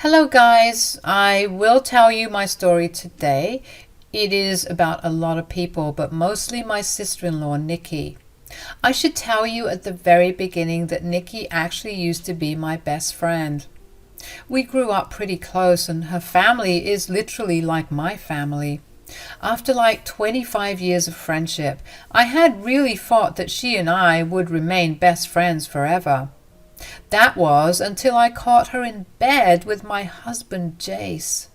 Hello guys, I will tell you my story today. It is about a lot of people, but mostly my sister-in-law, Nikki. I should tell you at the very beginning that Nikki actually used to be my best friend. We grew up pretty close and her family is literally like my family. After like 25 years of friendship, I had really thought that she and I would remain best friends forever. That was until I caught her in bed with my husband Jace.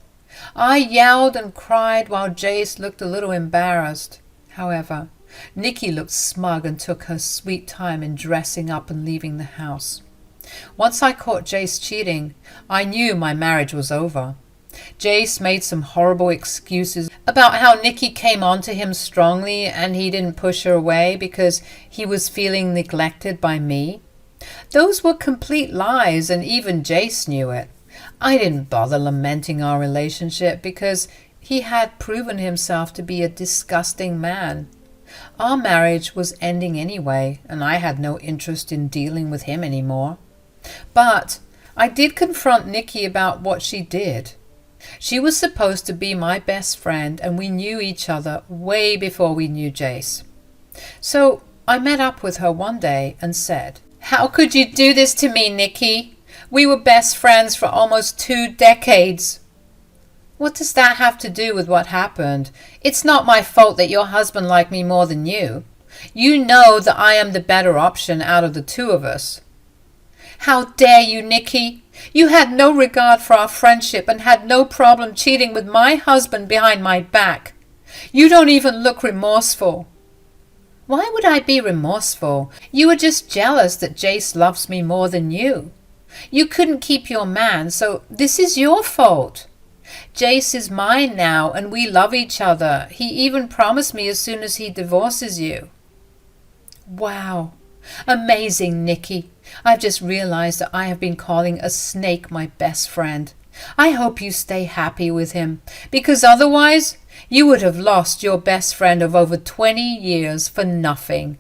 I yelled and cried while Jace looked a little embarrassed. However, Nikki looked smug and took her sweet time in dressing up and leaving the house. Once I caught Jace cheating, I knew my marriage was over. Jace made some horrible excuses about how Nikki came on to him strongly and he didn't push her away because he was feeling neglected by me. Those were complete lies, and even Jace knew it. I didn't bother lamenting our relationship because he had proven himself to be a disgusting man. Our marriage was ending anyway, and I had no interest in dealing with him anymore. But I did confront Nikki about what she did. She was supposed to be my best friend, and we knew each other way before we knew Jace. So I met up with her one day and said, "How could you do this to me, Nikki? We were best friends for almost 2 decades. What does that have to do with what happened? It's not my fault that your husband liked me more than you. You know that I am the better option out of the two of us." "How dare you, Nikki? You had no regard for our friendship and had no problem cheating with my husband behind my back. You don't even look remorseful." "Why would I be remorseful? You were just jealous that Jace loves me more than you. You couldn't keep your man, so this is your fault. Jace is mine now, and we love each other. He even promised me as soon as he divorces you." Wow. Amazing, Nikki. I've just realized that I have been calling a snake my best friend. I hope you stay happy with him, because otherwise you would have lost your best friend of over 20 years for nothing.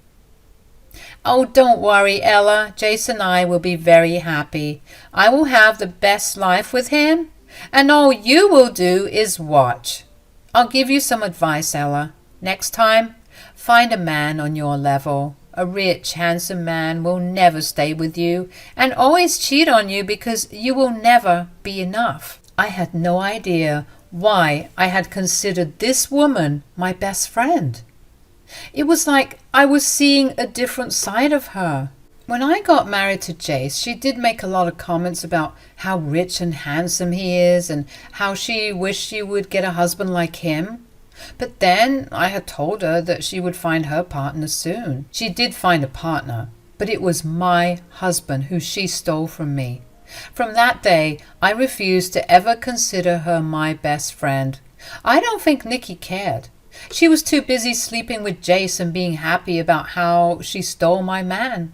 "Oh, don't worry, Ella. Jace and I will be very happy. I will have the best life with him, and all you will do is watch. I'll give you some advice, Ella. Next time, find a man on your level. A rich, handsome man will never stay with you and always cheat on you because you will never be enough." I had no idea why I had considered this woman my best friend. It was like I was seeing a different side of her. When I got married to Jace, she did make a lot of comments about how rich and handsome he is and how she wished she would get a husband like him. But then I had told her that she would find her partner soon. She did find a partner, but it was my husband who she stole from me. From that day, I refused to ever consider her my best friend. I don't think Nikki cared. She was too busy sleeping with Jace and being happy about how she stole my man.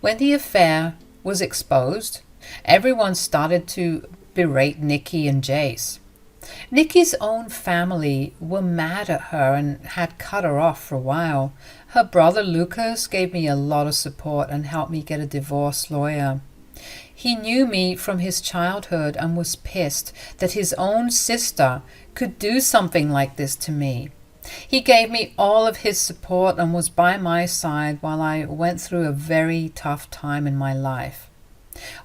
When the affair was exposed, everyone started to berate Nikki and Jace. Nikki's own family were mad at her and had cut her off for a while. Her brother Lucas gave me a lot of support and helped me get a divorce lawyer. He knew me from his childhood and was pissed that his own sister could do something like this to me. He gave me all of his support and was by my side while I went through a very tough time in my life.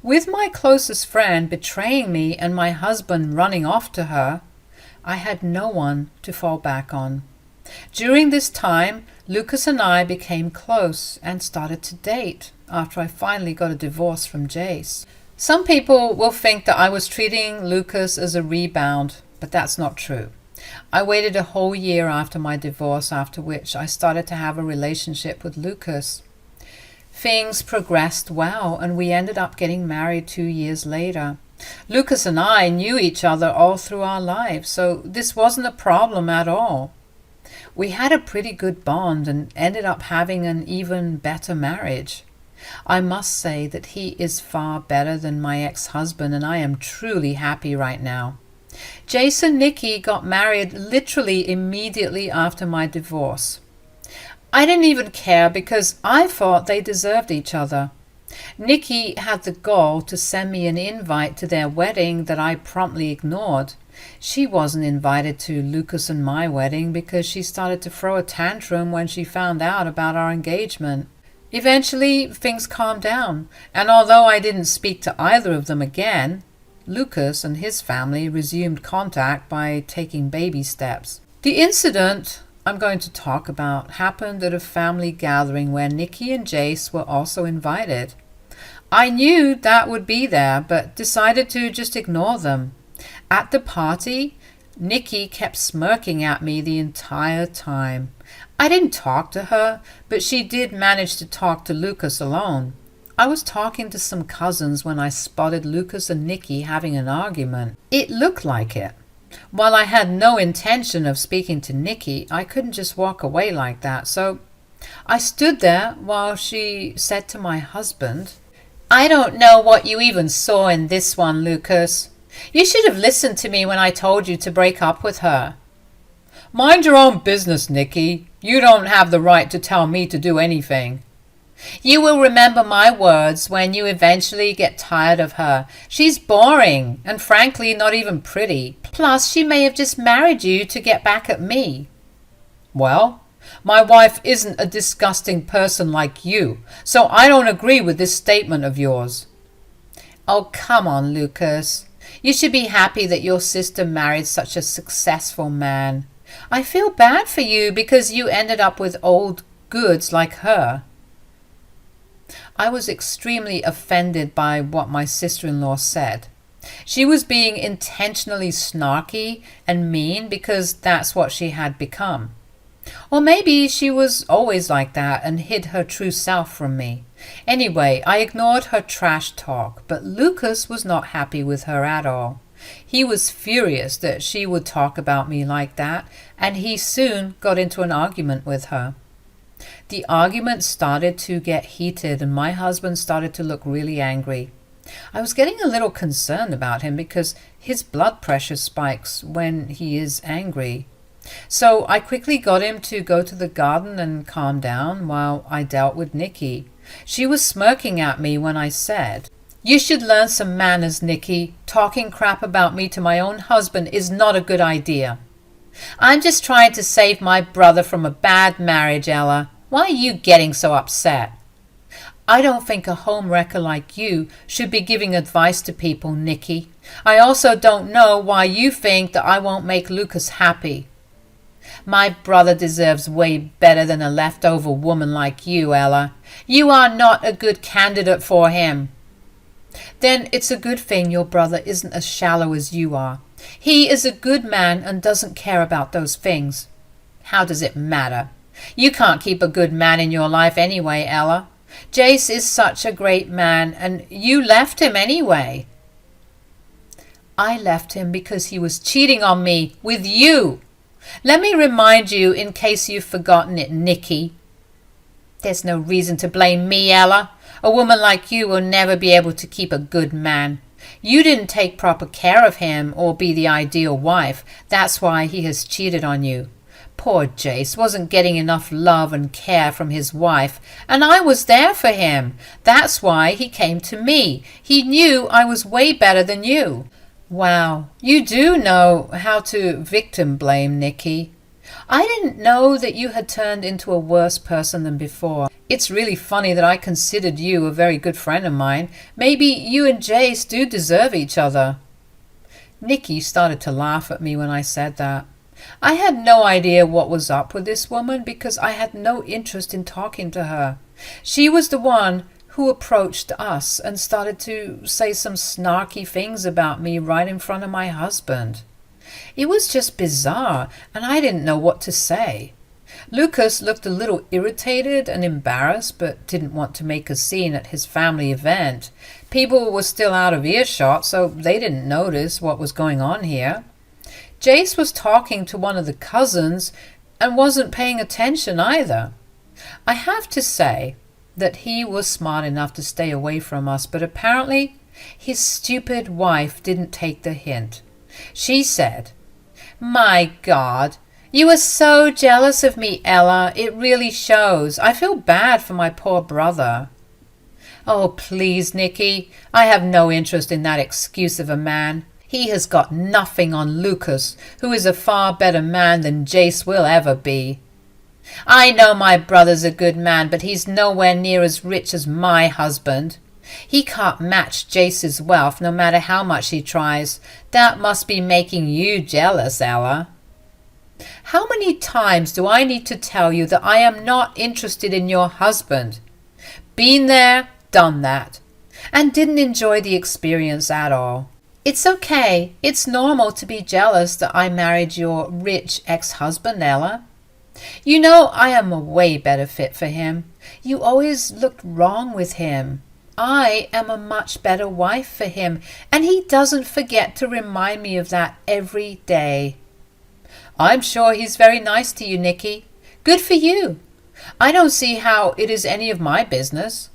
With my closest friend betraying me and my husband running off to her, I had no one to fall back on. During this time, Lucas and I became close and started to date after I finally got a divorce from Jace. Some people will think that I was treating Lucas as a rebound, but that's not true. I waited a whole year after my divorce, after which I started to have a relationship with Lucas. Things progressed well, and we ended up getting married 2 years later. Lucas and I knew each other all through our lives, so this wasn't a problem at all. We had a pretty good bond and ended up having an even better marriage. I must say that he is far better than my ex-husband, and I am truly happy right now. Jace and Nikki got married literally immediately after my divorce. I didn't even care because I thought they deserved each other. Nikki had the gall to send me an invite to their wedding that I promptly ignored. She wasn't invited to Lucas and my wedding because she started to throw a tantrum when she found out about our engagement. Eventually, things calmed down, and although I didn't speak to either of them again, Lucas and his family resumed contact by taking baby steps. The incident I'm going to talk about happened at a family gathering where Nikki and Jace were also invited. I knew that would be there, but decided to just ignore them. At the party, Nikki kept smirking at me the entire time. I didn't talk to her, but she did manage to talk to Lucas alone. I was talking to some cousins when I spotted Lucas and Nikki having an argument. It looked like it. While I had no intention of speaking to Nikki, I couldn't just walk away like that, so I stood there while she said to my husband, "I don't know what you even saw in this one, Lucas. You should have listened to me when I told you to break up with her." "Mind your own business, Nikki. You don't have the right to tell me to do anything." "You will remember my words when you eventually get tired of her. She's boring and frankly not even pretty. Plus, she may have just married you to get back at me." "Well, my wife isn't a disgusting person like you, so I don't agree with this statement of yours." "Oh, come on, Lucas. You should be happy that your sister married such a successful man. I feel bad for you because you ended up with old goods like her." I was extremely offended by what my sister-in-law said. She was being intentionally snarky and mean because that's what she had become. Or maybe she was always like that and hid her true self from me. Anyway, I ignored her trash talk, but Lucas was not happy with her at all. He was furious that she would talk about me like that, and he soon got into an argument with her. The argument started to get heated, and my husband started to look really angry. I was getting a little concerned about him because his blood pressure spikes when he is angry. So I quickly got him to go to the garden and calm down while I dealt with Nikki. She was smirking at me when I said, "You should learn some manners, Nikki. Talking crap about me to my own husband is not a good idea." "I'm just trying to save my brother from a bad marriage, Ella. Why are you getting so upset?" "I don't think a homewrecker like you should be giving advice to people, Nikki. I also don't know why you think that I won't make Lucas happy." "My brother deserves way better than a leftover woman like you, Ella. You are not a good candidate for him." "Then it's a good thing your brother isn't as shallow as you are. He is a good man and doesn't care about those things." "How does it matter? You can't keep a good man in your life anyway, Ella. Jace is such a great man, and you left him anyway." "I left him because he was cheating on me with you. Let me remind you in case you've forgotten it, Nikki." "There's no reason to blame me, Ella. A woman like you will never be able to keep a good man. You didn't take proper care of him or be the ideal wife. That's why he has cheated on you. Poor Jace wasn't getting enough love and care from his wife, and I was there for him. That's why he came to me. He knew I was way better than you." "Wow, you do know how to victim blame, Nikki. I didn't know that you had turned into a worse person than before. It's really funny that I considered you a very good friend of mine. Maybe you and Jace do deserve each other." Nikki started to laugh at me when I said that. I had no idea what was up with this woman because I had no interest in talking to her. She was the one who approached us and started to say some snarky things about me right in front of my husband. It was just bizarre, and I didn't know what to say. Lucas looked a little irritated and embarrassed, but didn't want to make a scene at his family event. People were still out of earshot, so they didn't notice what was going on here. Jace was talking to one of the cousins and wasn't paying attention either. I have to say that he was smart enough to stay away from us, but apparently his stupid wife didn't take the hint. She said, "My God, you are so jealous of me, Ella. It really shows. I feel bad for my poor brother." Oh, please, Nicky. I have no interest in that excuse of a man. He has got nothing on Lucas, who is a far better man than Jace will ever be. I know my brother's a good man, but he's nowhere near as rich as my husband. He can't match Jace's wealth no matter how much he tries. That must be making you jealous, Ella. How many times do I need to tell you that I am not interested in your husband? Been there, done that, and didn't enjoy the experience at all. It's okay. It's normal to be jealous that I married your rich ex-husband, Ella. You know I am a way better fit for him. You always looked wrong with him. I am a much better wife for him, and he doesn't forget to remind me of that every day. I'm sure he's very nice to you, Nicky. Good for you. I don't see how it is any of my business.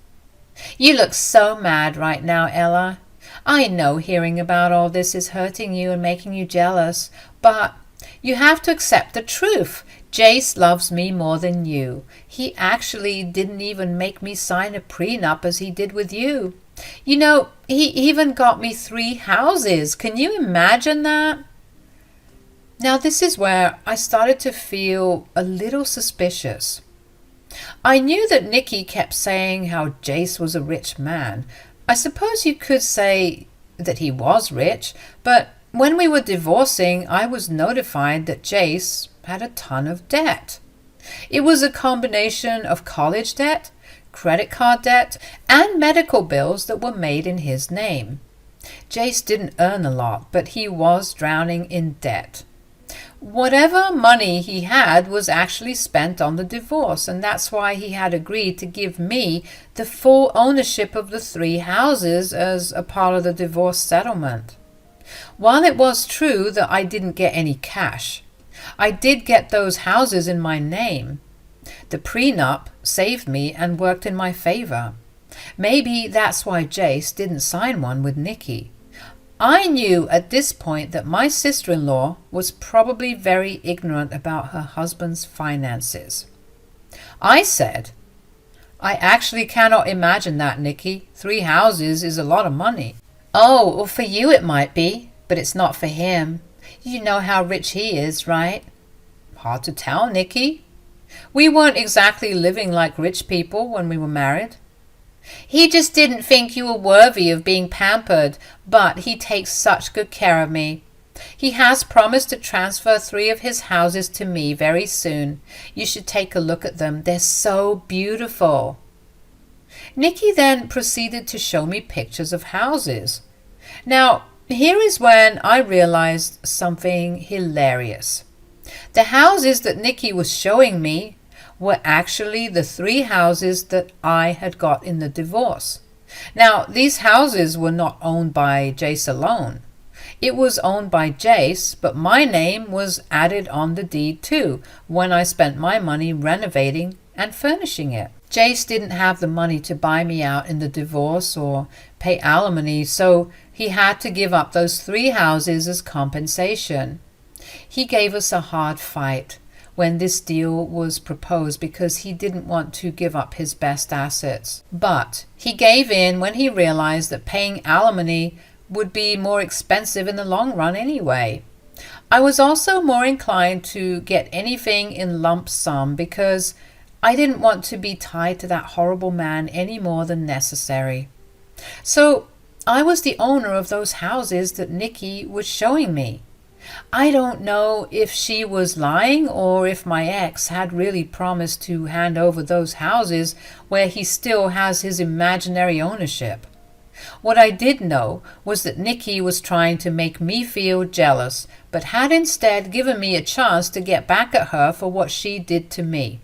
You look so mad right now, Ella. I know hearing about all this is hurting you and making you jealous, but you have to accept the truth. Jace loves me more than you. He actually didn't even make me sign a prenup as he did with you. You know, he even got me 3 houses. Can you imagine that? Now this is where I started to feel a little suspicious. I knew that Nicky kept saying how Jace was a rich man. I suppose you could say that he was rich, but when we were divorcing, I was notified that Jace had a ton of debt. It was a combination of college debt, credit card debt, and medical bills that were made in his name. Jace didn't earn a lot, but he was drowning in debt. Whatever money he had was actually spent on the divorce, and that's why he had agreed to give me the full ownership of the 3 houses as a part of the divorce settlement. While it was true that I didn't get any cash, I did get those houses in my name. The prenup saved me and worked in my favor. Maybe that's why Jace didn't sign one with Nicky. I knew at this point that my sister-in-law was probably very ignorant about her husband's finances. I said, I actually cannot imagine that, Nicky. 3 houses is a lot of money. Oh, well, for you it might be, but it's not for him. You know how rich he is, right? Hard to tell, Nicky. We weren't exactly living like rich people when we were married. He just didn't think you were worthy of being pampered, but he takes such good care of me. He has promised to transfer 3 of his houses to me very soon. You should take a look at them. They're so beautiful. Nicky then proceeded to show me pictures of houses. Now, here is when I realized something hilarious. The houses that Nicky was showing me were actually the 3 houses that I had got in the divorce. Now, these houses were not owned by Jace alone. It was owned by Jace, but my name was added on the deed too when I spent my money renovating and furnishing it. Jace didn't have the money to buy me out in the divorce or pay alimony, so he had to give up those 3 houses as compensation. He gave us a hard fight when this deal was proposed because he didn't want to give up his best assets. But he gave in when he realized that paying alimony would be more expensive in the long run anyway. I was also more inclined to get anything in lump sum because I didn't want to be tied to that horrible man any more than necessary. So I was the owner of those houses that Nicky was showing me. I don't know if she was lying or if my ex had really promised to hand over those houses where he still has his imaginary ownership. What I did know was that Nicky was trying to make me feel jealous, but had instead given me a chance to get back at her for what she did to me.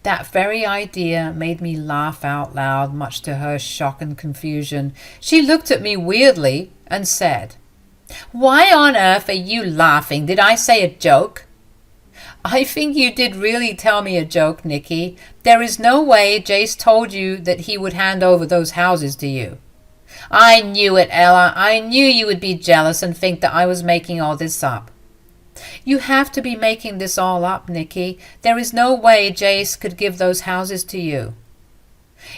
That very idea made me laugh out loud, much to her shock and confusion. She looked at me weirdly and said, "Why on earth are you laughing? Did I say a joke?" "I think you did really tell me a joke, Nicky. There is no way Jace told you that he would hand over those houses to you." "I knew it, Ella. I knew you would be jealous and think that I was making all this up." "You have to be making this all up, Nicky. There is no way Jace could give those houses to you."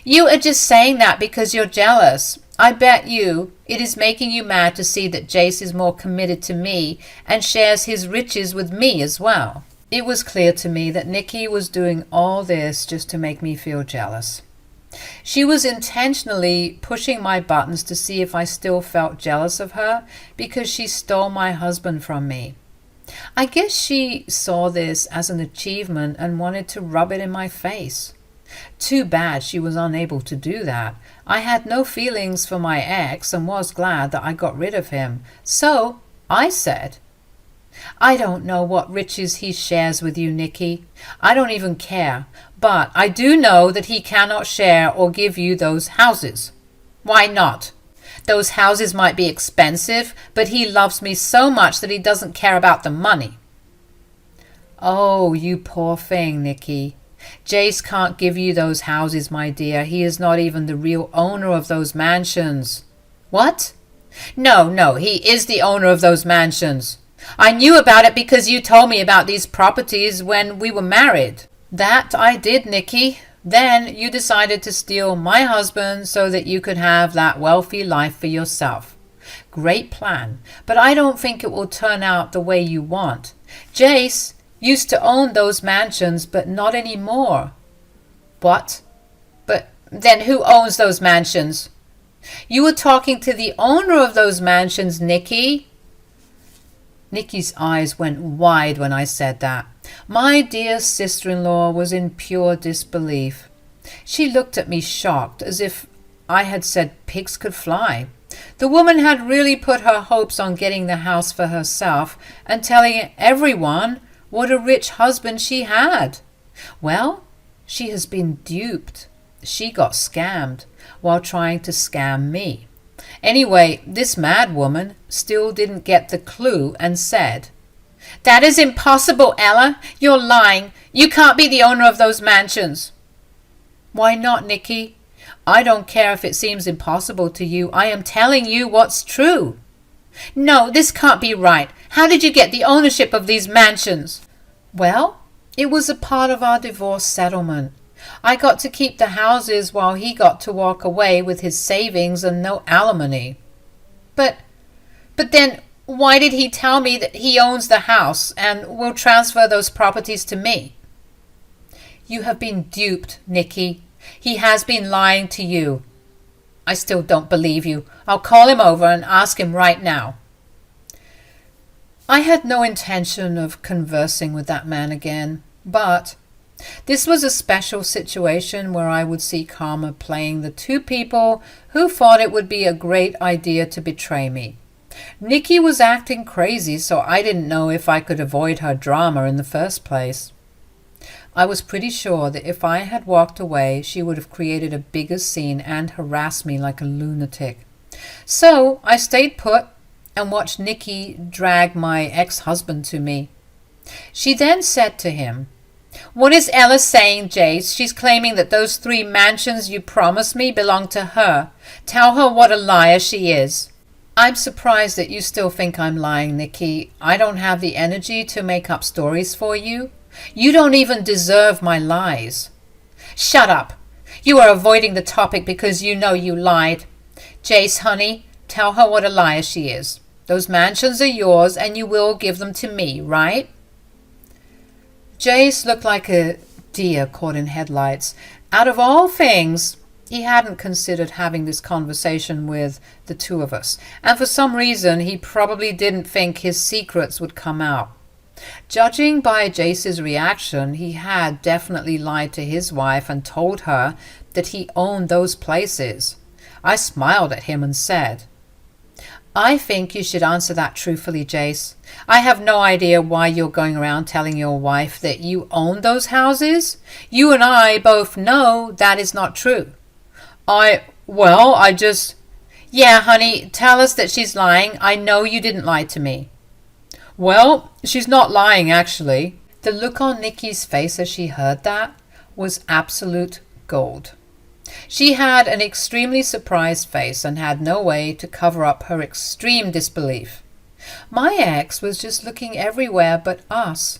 You are just saying that because you're jealous. I bet you it is making you mad to see that Jace is more committed to me and shares his riches with me as well. It was clear to me that Nikki was doing all this just to make me feel jealous. She was intentionally pushing my buttons to see if I still felt jealous of her because she stole my husband from me. I guess she saw this as an achievement and wanted to rub it in my face. Too bad she was unable to do that. I had no feelings for my ex and was glad that I got rid of him. So I said, I don't know what riches he shares with you, Nikki. I don't even care. But I do know that he cannot share or give you those houses. Why not? Those houses might be expensive, but he loves me so much that he doesn't care about the money. Oh, you poor thing, Nikki. Jace can't give you those houses, my dear. He is not even the real owner of those mansions. What? No, he is the owner of those mansions. I knew about it because you told me about these properties when we were married. That I did, Nikki. Then you decided to steal my husband so that you could have that wealthy life for yourself. Great plan, but I don't think it will turn out the way you want. Jace used to own those mansions, but not anymore. What? But then who owns those mansions? You were talking to the owner of those mansions, Nikki. Nikki's eyes went wide when I said that. My dear sister-in-law was in pure disbelief. She looked at me shocked, as if I had said pigs could fly. The woman had really put her hopes on getting the house for herself and telling everyone what a rich husband she had. Well, she has been duped. She got scammed while trying to scam me. Anyway, this mad woman still didn't get the clue and said, That is impossible, Ella. You're lying. You can't be the owner of those mansions. Why not, Nikki? I don't care if it seems impossible to you. I am telling you what's true. No, this can't be right. How did you get the ownership of these mansions? Well, it was a part of our divorce settlement. I got to keep the houses while he got to walk away with his savings and no alimony. But then why did he tell me that he owns the house and will transfer those properties to me? You have been duped, Nikki. He has been lying to you. I still don't believe you. I'll call him over and ask him right now. I had no intention of conversing with that man again, but this was a special situation where I would see karma playing the two people who thought it would be a great idea to betray me. Nikki was acting crazy, so I didn't know if I could avoid her drama in the first place. I was pretty sure that if I had walked away, she would have created a bigger scene and harassed me like a lunatic. So I stayed put and watched Nikki drag my ex-husband to me. She then said to him, What is Ella saying, Jace? She's claiming that those 3 mansions you promised me belong to her. Tell her what a liar she is. I'm surprised that you still think I'm lying, Nikki. I don't have the energy to make up stories for you. You don't even deserve my lies. Shut up. You are avoiding the topic because you know you lied. Jace, honey, tell her what a liar she is. Those mansions are yours and you will give them to me, right? Jace looked like a deer caught in headlights. Out of all things, he hadn't considered having this conversation with the two of us, and for some reason he probably didn't think his secrets would come out. Judging by Jace's reaction, he had definitely lied to his wife and told her that he owned those places. I smiled at him and said, I think you should answer that truthfully, Jace. I have no idea why you're going around telling your wife that you own those houses. You and I both know that is not true. I just... Yeah, honey, tell us that she's lying. I know you didn't lie to me. Well, she's not lying, actually. The look on Nikki's face as she heard that was absolute gold. She had an extremely surprised face and had no way to cover up her extreme disbelief. My ex was just looking everywhere but us.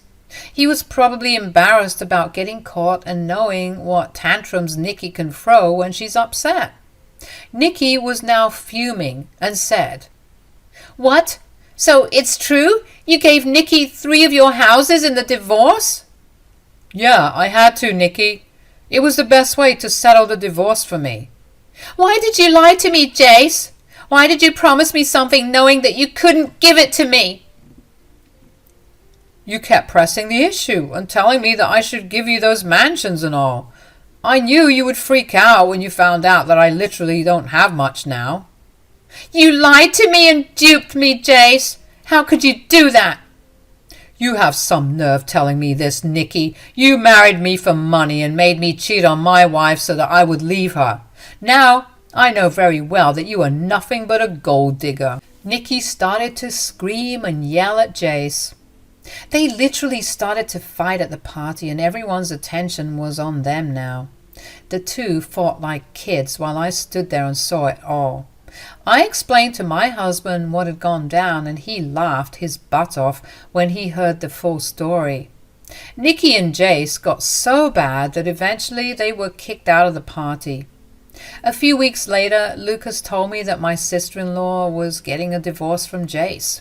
He was probably embarrassed about getting caught and knowing what tantrums Nikki can throw when she's upset. Nikki was now fuming and said, "What? So it's true? You gave Nikki 3 of your houses in the divorce?" "Yeah, I had to, Nikki. It was the best way to settle the divorce for me." "Why did you lie to me, Jace? Why did you promise me something knowing that you couldn't give it to me?" "You kept pressing the issue and telling me that I should give you those mansions and all. I knew you would freak out when you found out that I literally don't have much now." "You lied to me and duped me, Jace. How could you do that?" "You have some nerve telling me this, Nikki. You married me for money and made me cheat on my wife so that I would leave her. Now I know very well that you are nothing but a gold digger." Nikki started to scream and yell at Jace. They literally started to fight at the party, and everyone's attention was on them now. The two fought like kids while I stood there and saw it all. I explained to my husband what had gone down, and he laughed his butt off when he heard the full story. Nikki and Jace got so bad that eventually they were kicked out of the party. A few weeks later, Lucas told me that my sister-in-law was getting a divorce from Jace.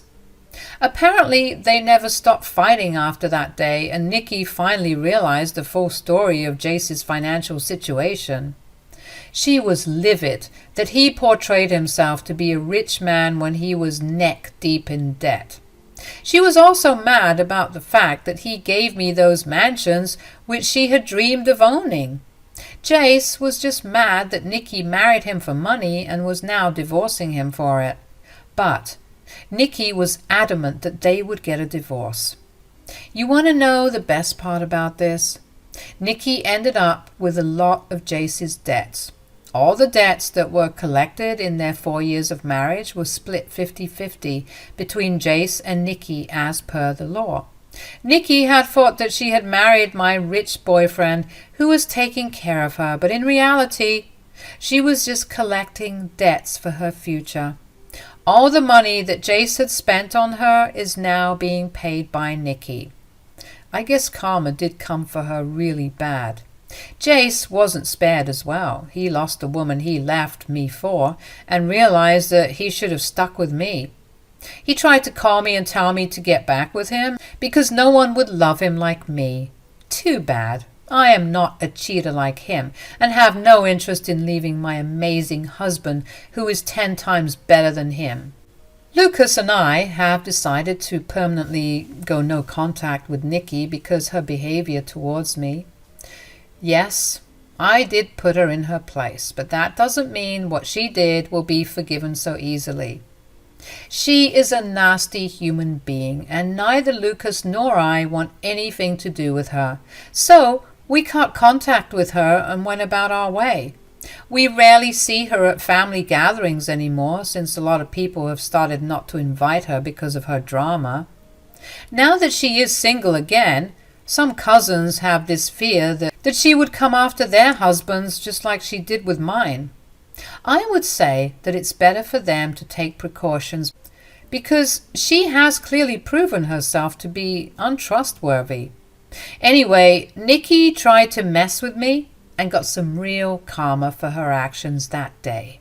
Apparently, they never stopped fighting after that day, and Nikki finally realized the full story of Jace's financial situation. She was livid that he portrayed himself to be a rich man when he was neck-deep in debt. She was also mad about the fact that he gave me those mansions which she had dreamed of owning. Jace was just mad that Nikki married him for money and was now divorcing him for it. But Nikki was adamant that they would get a divorce. You want to know the best part about this? Nikki ended up with a lot of Jace's debts. All the debts that were collected in their 4 years of marriage were split 50-50 between Jace and Nikki as per the law. Nikki had thought that she had married my rich boyfriend who was taking care of her, but in reality, she was just collecting debts for her future. All the money that Jace had spent on her is now being paid by Nikki. I guess karma did come for her really bad. Jace wasn't spared as well. He lost the woman he left me for and realized that he should have stuck with me. He tried to call me and tell me to get back with him because no one would love him like me. Too bad. I am not a cheater like him and have no interest in leaving my amazing husband who is 10 times better than him. Lucas and I have decided to permanently go no contact with Nikki because her behavior towards me. Yes, I did put her in her place, but that doesn't mean what she did will be forgiven so easily. She is a nasty human being, and neither Lucas nor I want anything to do with her. So we cut contact with her and went about our way. We rarely see her at family gatherings anymore, since a lot of people have started not to invite her because of her drama. Now that she is single again, some cousins have this fear that she would come after their husbands just like she did with mine. I would say that it's better for them to take precautions because she has clearly proven herself to be untrustworthy. Anyway, Nikki tried to mess with me and got some real karma for her actions that day.